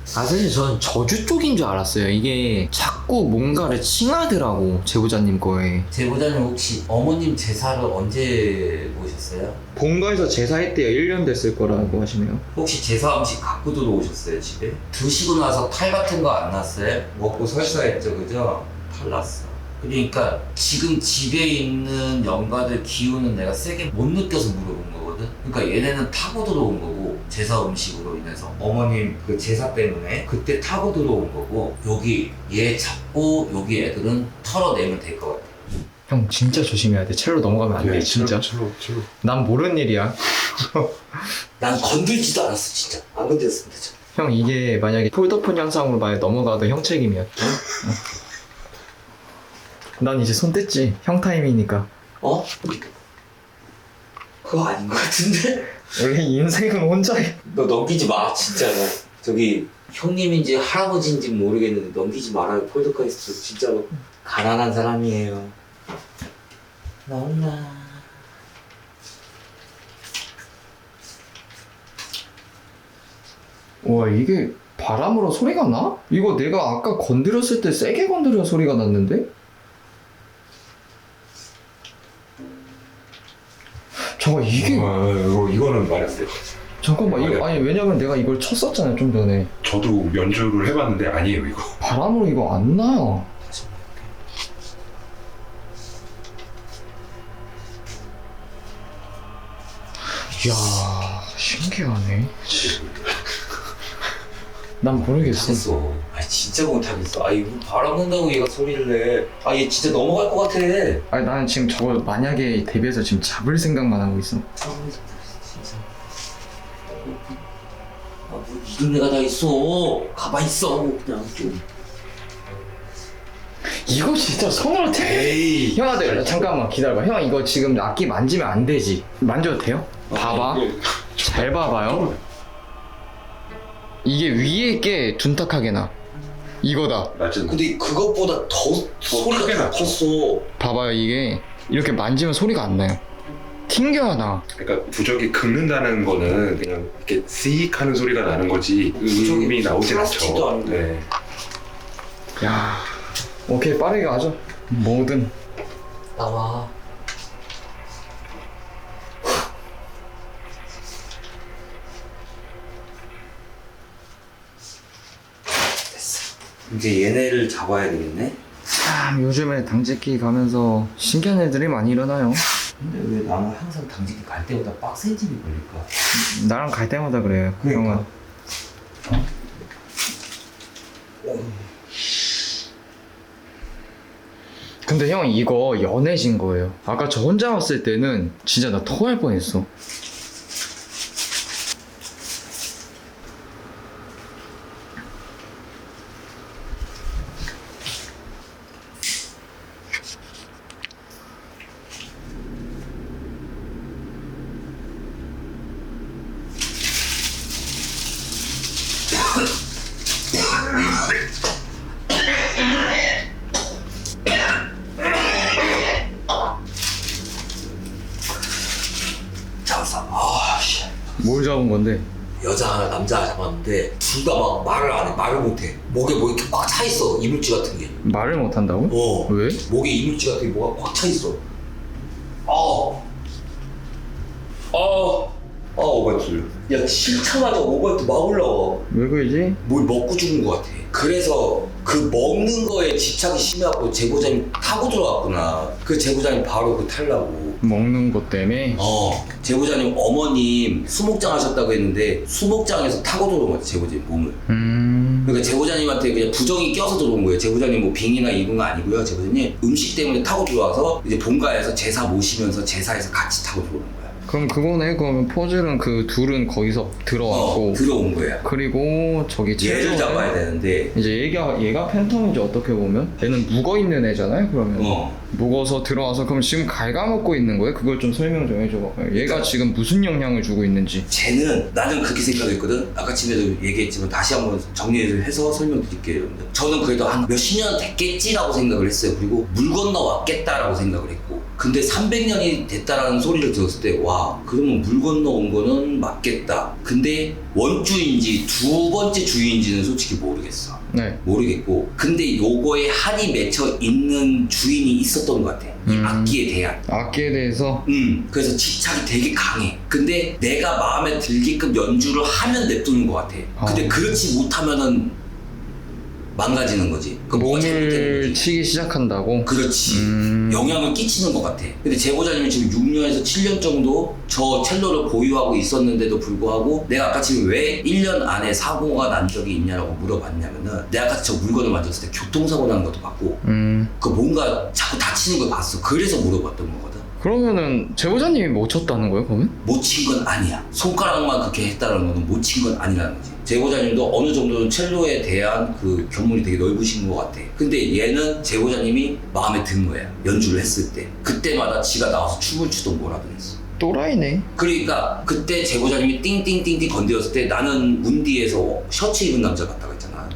C: 사실 저는 저주 쪽인 줄 알았어요. 이게 자꾸 뭔가를 칭하더라고 제보자님 거에.
E: 제보자님 혹시 어머님 제사를 언제 보셨어요?
C: 본가에서 제사했대요. 1년 됐을 거라고 하시네요.
E: 혹시 제사 음식 갖고 들어오셨어요 집에? 드시고 나서 탈 같은 거 안 났어요? 먹고 설사했죠 그죠? 탈 났어. 그러니까 지금 집에 있는 영가들 기운은 내가 세게 못 느껴서 물어본 거거든. 그러니까 얘네는 타고 들어온 거고 제사 음식으로 인해서 어머님 그 제사 때문에 그때 타고 들어온 거고 여기 얘 잡고 여기 애들은 털어내면 될 것 같아.
C: 형 진짜 조심해야 돼. 첼로 넘어가면 안 돼. 진짜.
B: 첼로.
C: 난 모르는 일이야.
E: 난 건들지도 않았어 진짜. 안 건드렸으면 되죠.
C: 형 이게 만약에 폴더폰 현상으로 만약 넘어가도 형 책임이야. 난 이제 손 뗐지. 형 타임이니까.
E: 그거 아닌 것 같은데?
C: 원래 인생은 혼자 해.
E: 너 넘기지 마 진짜로. 저기 형님인지 할아버지인지 모르겠는데 넘기지 말아요. 폴더카이스트 진짜로 가난한 사람이에요. 너무나.
C: 와 이게 바람으로 소리가 나? 이거 내가 아까 건드렸을 때 세게 건드려 소리가 났는데? 잠깐 이게
B: 이거는 말이 안 돼.
C: 잠깐만 이거 아니 왜냐면 내가 이걸 쳤었잖아요 좀 전에.
B: 저도 연주를 해봤는데 아니에요 이거.
C: 바람으로 이거 안 나. 이야 신기하네. 난 모르겠어.
E: 못하겠어. 아 진짜 못하겠어. 아 이거 바람 난다고 얘가 소리를 내. 아 얘 진짜 넘어갈 것 같아.
C: 아니 나는 지금 저거 만약에 데뷔해서 지금 잡을 생각만 하고 있어.
E: 진짜. 아뭐 이런 애가 다 있어. 가만히 있어. 그냥 좀.
C: 이거 진짜 손으로
E: 에이.
C: 형아들 잠깐만 기다려봐. 형 이거 지금 악기 만지면 안 되지. 만져도 돼요? 봐봐. 잘 봐봐요. 이게 위에 게 둔탁하게 나. 이거다.
B: 낮은.
E: 근데 그것보다 더 소리가
B: 크게
E: 더
B: 나.
E: 컸어.
C: 봐봐요. 이게 이렇게 만지면 소리가 안 나요. 튕겨야 나.
B: 그러니까 부적이 긁는다는 거는 그냥 이렇게 씩 하는 소리가 나는 거지 음이 나오진
E: 플라스틱도
B: 않죠.
E: 아닌데.
B: 네.
C: 야, 오케이 빠르게 가죠. 뭐든.
E: 나와. 됐어. 이제 얘네를 잡아야 되겠네.
C: 참 요즘에 당직기 가면서 신기한 애들이 많이 일어나요.
E: 근데 왜 나는 항상 당직이 갈 때보다 빡센집이 걸릴까?
C: 나랑 갈 때마다 그래요.
E: 그러니까.
C: 형은. 근데 형 이거 연해진 거예요. 아까 저 혼자 왔을 때는 진짜 나 토할 뻔했어.
E: 잡았어. 아, 씨.
C: 뭘 잡은 건데?
E: 여자 하나, 남자 하나 잡았는데 둘 다 막 말을 안 해. 말을 못 해. 목에 뭐 이렇게 꽉 차 있어. 이물질 같은 게.
C: 말을 못 한다고?
E: 어.
C: 왜?
E: 목에 이물질 같은 게 뭐가 꽉 차 있어. 오바이트. 야, 싫자마자 오바이트 막 올라와.
C: 왜 그러지?
E: 뭘 먹고 죽은 것 같아. 그래서 그 먹는 거에 집착이 심해갖고 제보자님 타고 들어왔구나. 그 제보자님 바로 그 탈라고.
C: 먹는 것 때문에?
E: 제보자님 어머님 수목장 하셨다고 했는데 수목장에서 타고 들어온 것 같아, 제보자님 몸을. 그러니까 제보자님한테 그냥 부정이 껴서 들어온 거예요. 제보자님 뭐 빙이나 이런 거 아니고요. 제보자님 음식 때문에 타고 들어와서 이제 본가에서 제사 모시면서 제사에서 같이 타고 들어오는 거야.
C: 그럼 그거네. 그러면 포즐은 그 둘은 거기서 들어왔고
E: 들어온 거야.
C: 그리고 저기
E: 얘를
C: 채소는
E: 잡아야 되는데
C: 이제 얘가 팬텀이지 어떻게 보면 얘는 묵어있는 애잖아요 그러면 묵어서 들어와서 그럼 지금 갉아먹고 있는 거예요? 그걸 좀 설명 좀 해줘봐. 얘가 지금 무슨 영향을 주고 있는지.
E: 쟤는 나는 그렇게 생각했거든. 아까 집에도 얘기했지만 다시 한번 정리를 해서 설명드릴게요. 여러분들. 저는 그래도 한 몇십 년 됐겠지라고 생각을 했어요. 그리고 물 건너 왔겠다라고 생각을 했고 근데 300년이 됐다라는 소리를 들었을 때 와 그러면 물 건너 온 거는 맞겠다. 근데 원주인지 두 번째 주인지는 솔직히 모르겠어.
C: 네.
E: 모르겠고 근데 요거에 한이 맺혀 있는 주인이 있었던 것 같아. 이 악기에 대한.
C: 악기에 대해서?
E: 그래서 집착이 되게 강해. 근데 내가 마음에 들게끔 연주를 하면 냅두는 것 같아. 근데 그렇지 못하면은 망가지는 거지. 그 뭐가 잘못된
C: 몸을
E: 거지.
C: 치기 시작한다고?
E: 그렇지. 영향을 끼치는 것 같아. 근데 제보자님이 지금 6년에서 7년 정도 저 첼로를 보유하고 있었는데도 불구하고 내가 아까 지금 왜 1년 안에 사고가 난 적이 있냐라고 물어봤냐면은 내가 아까 저 물건을 만졌을 때 교통사고 나는 것도 봤고 그 뭔가 자꾸 다치는 걸 봤어. 그래서 물어봤던 거거든.
C: 그러면은 제보자님이 못 쳤다는 거예요 그러면?
E: 못 친 건 아니야. 손가락만 그렇게 했다는 거는 못 친 건 아니라는 거지. 제보자님도 어느 정도는 첼로에 대한 그 견문이 되게 넓으신 것 같아. 근데 얘는 제보자님이 마음에 든 거야. 연주를 했을 때. 그때마다 지가 나와서 춤을 추던 뭐라든 했어.
C: 또라이네.
E: 그러니까 그때 제보자님이 띵띵띵띵 건드렸을 때 나는 문 뒤에서 셔츠 입은 남자 봤다고 했잖아.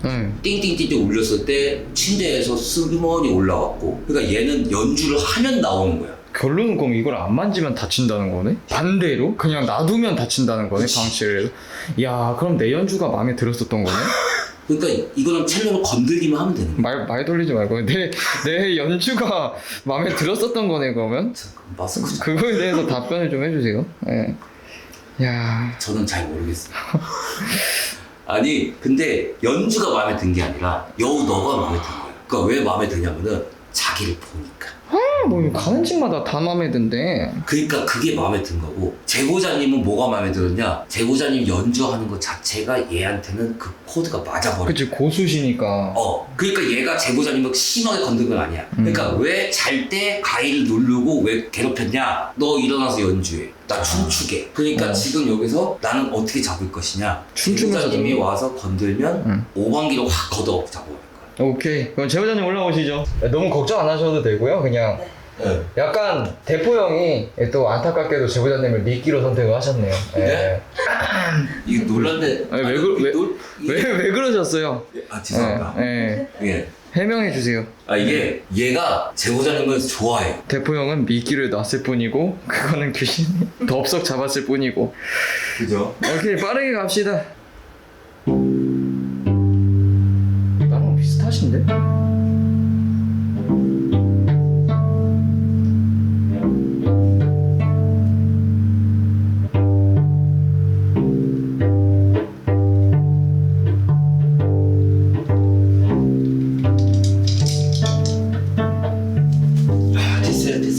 E: 띵띵띵띵 울렸을 때 침대에서 슬그머니 올라왔고 그러니까 얘는 연주를 하면 나오는 거야.
C: 결론은 그럼 이걸 안 만지면 다친다는 거네? 반대로? 그냥 놔두면 다친다는 거네, 방치를 해서? 야, 그럼 내 연주가 마음에 들었었던 거네?
E: 그러니까 이거는 첼로를 건들기만 하면 되는 거야.
C: 말 돌리지 말고 내 연주가 마음에 들었었던 거네 그러면?
E: 마스크
C: 그거에 대해서 답변을 좀 해주세요. 네. 야,
E: 저는 잘 모르겠어요. 아니 근데 연주가 마음에 든 게 아니라 여우 너가 마음에 든 거야. 그러니까 왜 마음에 드냐면은 자기를 보니까
C: 뭐 가는 집마다 다 마음에 든대.
E: 그러니까 그게 마음에 든 거고 제보자님은 뭐가 마음에 들었냐? 제보자님 연주하는 것 자체가 얘한테는 그 코드가 맞아버려.
C: 그치, 고수시니까.
E: 그러니까 얘가 제보자님을 심하게 건든 건 아니야. 그러니까 왜 잘 때 가위를 누르고 왜 괴롭혔냐? 너 일어나서 연주해. 나 춤추게. 그러니까 지금 여기서 나는 어떻게 잡을 것이냐?
C: 춤추면서
E: 제보자님이
C: 잡는
E: 와서 건들면 오방기로 확 걷어 잡아버릴 거야.
C: 오케이, 그럼 제보자님 올라오시죠. 너무 걱정 안 하셔도 되고요. 그냥
E: 네.
C: 약간 대포 형이 또 안타깝게도 제보자님을 미끼로 선택을 하셨네요.
E: 네? 이게 놀랐네.
C: 아니, 왜 그러셨어요?
E: 아 죄송합니다. 예.
C: 해명해 주세요.
E: 이게 얘가 제보자님을 좋아해요.
C: 대포 형은 미끼를 놨을 뿐이고 그거는 귀신이 덥석 잡았을 뿐이고.
E: 그죠?
C: 오케이, 빠르게 갑시다. 나랑 비슷하신데?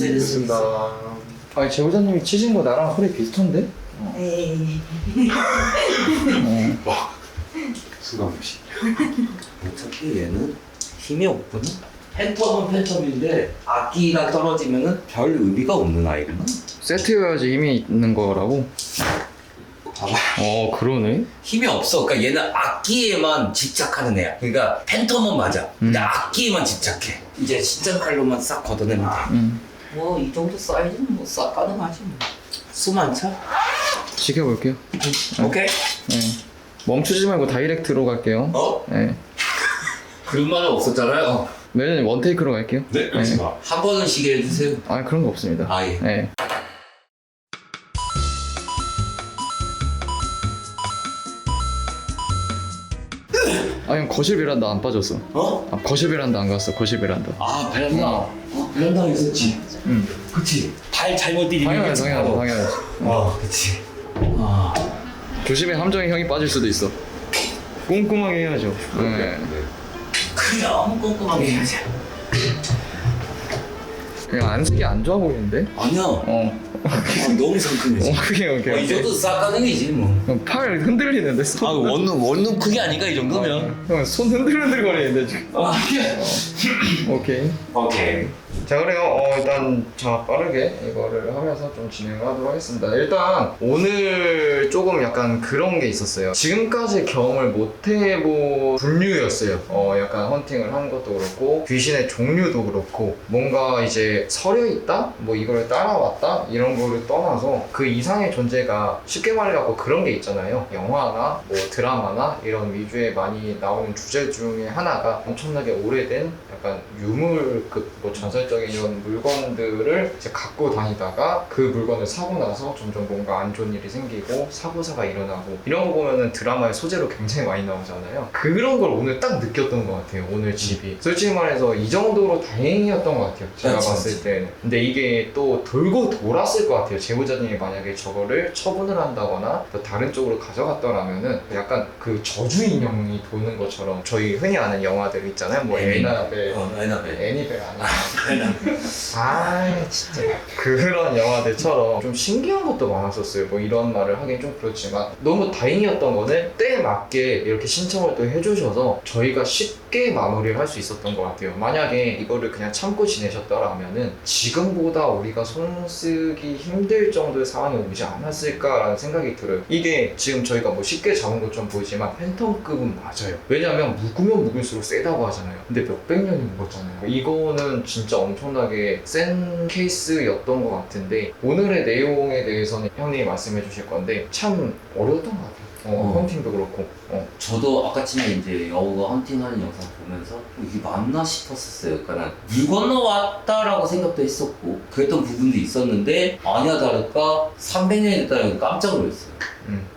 E: 됐습니다.
C: 아니, 제보자님이 치신 거 나랑 허리 비슷한데?
A: 에이.
B: 순간 무시.
E: 어차피 얘는 힘이 없구나. 팬텀은 팬텀인데 악기가 떨어지면은 별 의미가 없는 아이구나.
C: 세트여야지 힘이 있는 거라고?
E: 봐봐.
C: 그러네.
E: 힘이 없어. 그러니까 얘는 악기에만 집착하는 애야. 그러니까 팬텀은 맞아. 근데 악기에만 집착해. 이제 신전 칼로만 싹 걷어내면 돼. 뭐 이 정도 사이즈는 뭐 싹 가능하지 뭐. 숨 안 차?
C: 지켜볼게요.
E: 오케이.
C: 네. 멈추지 말고 다이렉트로 갈게요. 네.
E: 그런 말은 없었잖아요.
C: 매년 원테이크로 갈게요.
B: 네, 알겠습니다.
E: 한 번은 쉬게 해주세요.
C: 아, 그런 거 없습니다.
E: 예.
C: 네. 형 거실 베란다 안 빠졌어. 거실 베란다 안 갔어. 거실 베란다.
E: 베란다. 베란다 있었지. 그치. 발 잘못 디디면
C: 당연하지.
E: 그치.
C: 조심해, 함정에 형이 빠질 수도 있어. 꼼꼼하게 해야죠. 네.
E: 그럼 꼼꼼하게 해야지.
C: 그냥 안색이 안 좋아 보이는데?
E: 아니야. 너무 상큼해지.
C: 오케이.
E: 이 정도 싹 가능이지 뭐.
C: 팔 흔들리는데 손.
E: 원룸 크기 아닌가 이 정도면.
C: 형 손 흔들흔들 거리는데 지금. 오케이. 자, 그래요. 일단 빠르게 이거를 하면서 좀 진행을 하도록 하겠습니다. 일단 오늘 조금 약간 그런 게 있었어요. 지금까지 경험을 못 해본 분류였어요. 약간 헌팅을 한 것도 그렇고 귀신의 종류도 그렇고 뭔가 이제 서려 있다? 뭐 이거를 따라왔다? 이런 거를 떠나서 그 이상의 존재가 쉽게 말해갖고 그런 게 있잖아요. 영화나 뭐 드라마나 이런 위주에 많이 나오는 주제 중에 하나가 엄청나게 오래된 약간 유물급 뭐 전설적인 이런 물건들을 이제 갖고 다니다가 그 물건을 사고 나서 점점 뭔가 안 좋은 일이 생기고 사고사가 일어나고 이런 거 보면은 드라마의 소재로 굉장히 많이 나오잖아요. 그런 걸 오늘 딱 느꼈던 것 같아요. 오늘 집이 솔직히 말해서 이 정도로 다행이었던 것 같아요. 제가 봤을 때는. 근데 이게 또 돌고 돌았을 것 같아요. 제보자님이 만약에 저거를 처분을 한다거나 또 다른 쪽으로 가져갔더라면은 약간 그 저주 인형이 도는 것처럼 저희 흔히 아는 영화들 있잖아요. 뭐 애나벨, 애니벨 아니야. 진짜 그런 영화들처럼 좀 신기한 것도 많았었어요. 뭐 이런 말을 하긴 좀 그렇지만 너무 다행이었던 거는 때에 맞게 이렇게 신청을 또 해주셔서 저희가 쉽게 마무리를 할 수 있었던 것 같아요. 만약에 이거를 그냥 참고 지내셨더라면은 지금보다 우리가 손 쓰기 힘들 정도의 상황이 오지 않았을까라는 생각이 들어요. 이게 지금 저희가 뭐 쉽게 잡은 것처럼 보이지만 팬텀급은 맞아요. 왜냐면 묵으면 묵을수록 세다고 하잖아요. 근데 몇백 년이 묵었잖아요. 이거는 진짜 엄청나게 센 케이스였던 것 같은데 오늘의 내용에 대해서는 형님이 말씀해 주실 건데 참 어려웠던 것 같아요. 헌팅도 그렇고.
E: 저도 아까쯤에 이제 여우가 헌팅하는 영상 보면서 이게 맞나 싶었었어요. 그러니까 물 건너왔다라고 생각도 했었고 그랬던 부분도 있었는데 아니야 다를까 300년이 됐다는 게 깜짝 놀랐어요.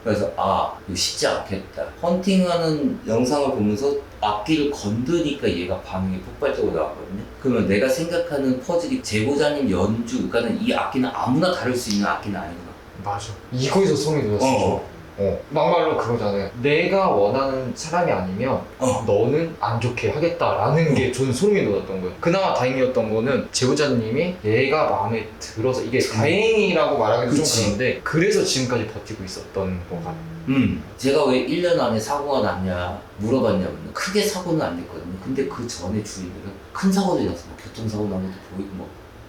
E: 그래서 이거 쉽지 않겠다. 헌팅하는 영상을 보면서 악기를 건드니까 얘가 반응이 폭발적으로 나왔거든요. 그러면 내가 생각하는 퍼즐이 제보자님 연주, 그러니까 이 악기는 아무나 다룰 수 있는 악기는 아니구나.
C: 맞아. 이거에서 성이 들었어. 막말로 그거잖아요. 내가 원하는 사람이 아니면 너는 안 좋게 하겠다라는 게 저는 소름이 돋았던 거예요. 그나마 다행이었던 거는 제보자님이 얘가 마음에 들어서 이게 다행이라고 말하기도 좀
E: 그치.
C: 그런데 그래서 지금까지 버티고 있었던 것 같아요.
E: 제가 왜 1년 안에 사고가 났냐 물어봤냐면 크게 사고는 안 됐거든요. 근데 그 전에 주위들은 큰 사고도 났어. 뭐 교통사고 난 것도 보이고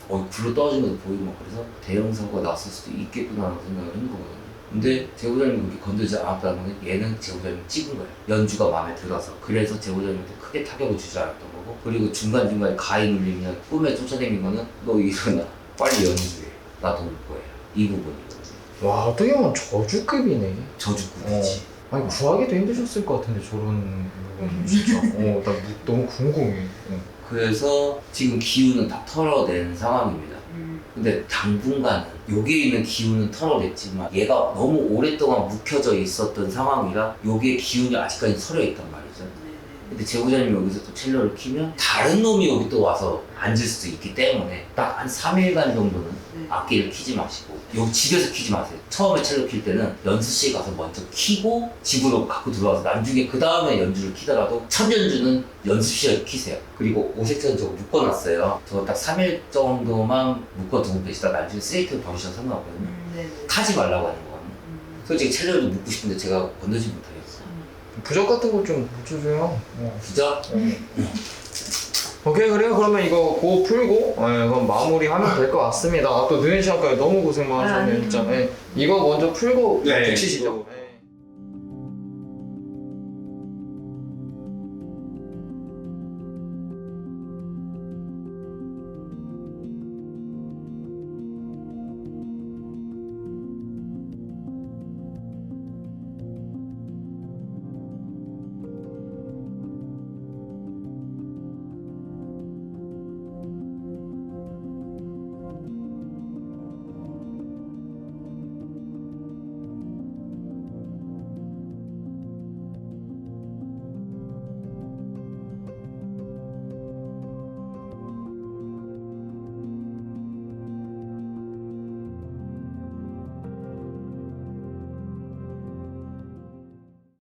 E: 뭐 굴러 떨어진 것도 보이고 막 그래서 대형 사고가 났을 수도 있겠구나라는 생각을 한 거거든요. 근데 제보자님이 그렇게 건들지 않았다는 건 얘는 제보자님이 찍은 거예요. 연주가 마음에 들어서. 그래서 제보자님한테 크게 타격을 주지 않았던 거고, 그리고 중간중간에 가위 눌리면 꿈에 쫓아다니는 거는 너 일어나 빨리 연주해 나 도울 거야 이 부분이거든요.
C: 와, 어떻게 보면 저주급이네.
E: 저주꾼이지.
C: 아니 구하기도 힘드셨을 것 같은데 저런 부분 진짜. 나 너무 궁금해.
E: 그래서 지금 기운은 다 털어낸 상황입니다. 근데 당분간은 여기에 있는 기운은 털어냈지만 얘가 너무 오랫동안 묵혀져 있었던 상황이라 여기에 기운이 아직까지 서려있단 말이죠. 근데 제보자님이 여기서 또 첼로를 키면 다른 놈이 여기 또 와서 앉을 수도 있기 때문에 딱 한 3일간 정도는 악기를 키지 마시고 여기 집에서 키지 마세요. 처음에 첼로 킬 때는 연습실 가서 먼저 키고 집으로 갖고 들어와서 나중에 그 다음에 연주를 키더라도 첫 연주는 연습실에서 키세요. 그리고 오색천 저거 묶어놨어요. 저거 딱 3일 정도만 묶어두고 계시다 나중에 스레이트를 버리셔도 상관없거든요. 타지 말라고 하는 거거든요. 솔직히 첼로도 묶고 싶은데 제가 건너지 못하겠어요.
C: 부적 같은 거 좀 붙여줘요.
E: 부자?
C: 오케이, 그래요. 그러면 이거 고 풀고 그럼 마무리하면 될 것 같습니다. 또 늦은 시간까지 너무 고생 많으셨네요. 진짜. 이거 먼저 풀고
B: 네.
C: 붙이시죠.